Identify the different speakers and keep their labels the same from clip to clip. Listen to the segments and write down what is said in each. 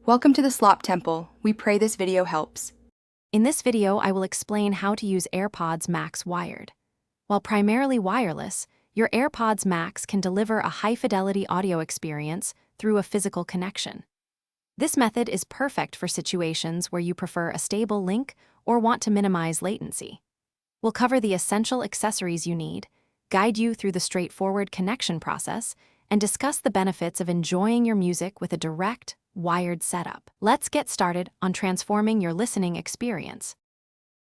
Speaker 1: Welcome to the Slop Temple. We pray this video helps.
Speaker 2: In this video, I will explain how to use AirPods Max wired. While primarily wireless, your AirPods Max can deliver a high-fidelity audio experience through a physical connection. This method is perfect for situations where you prefer a stable link or want to minimize latency. We'll cover the essential accessories you need, guide you through the straightforward connection process, and discuss the benefits of enjoying your music with a direct, wired setup. Let's get started on transforming your listening experience.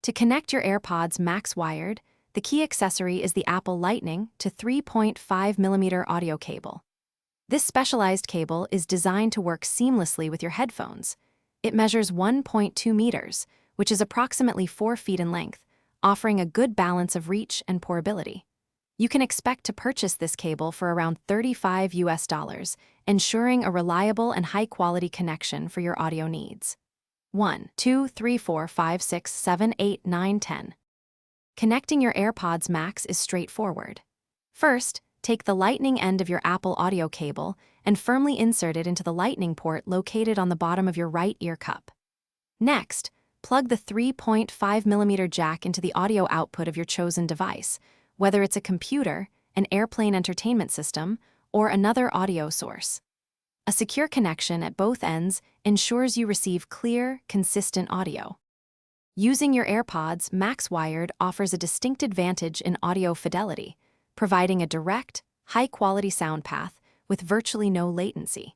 Speaker 2: To connect your AirPods Max wired, the key accessory is the Apple Lightning to 3.5mm audio cable. This specialized cable is designed to work seamlessly with your headphones. It measures 1.2 meters, which is approximately 4 feet in length, offering a good balance of reach and portability. You can expect to purchase this cable for around $35, ensuring a reliable and high-quality connection for your audio needs. 1, 2, 3, 4, 5, 6, 7, 8, 9, 10. Connecting your AirPods Max is straightforward. First, take the lightning end of your Apple audio cable and firmly insert it into the lightning port located on the bottom of your right ear cup. Next, plug the 3.5mm jack into the audio output of your chosen device, whether it's a computer, an airplane entertainment system, or another audio source. A secure connection at both ends ensures you receive clear, consistent audio. Using your AirPods Max wired offers a distinct advantage in audio fidelity, providing a direct, high-quality sound path with virtually no latency.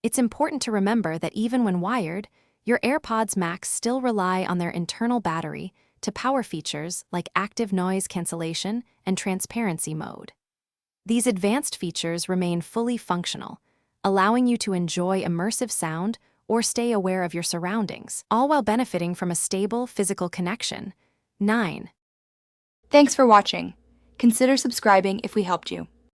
Speaker 2: It's important to remember that even when wired, your AirPods Max still rely on their internal battery to power features like active noise cancellation and transparency mode. These advanced features remain fully functional, allowing you to enjoy immersive sound or stay aware of your surroundings, all while benefiting from a stable physical connection. 9.
Speaker 1: Thanks for watching. Consider subscribing if we helped you.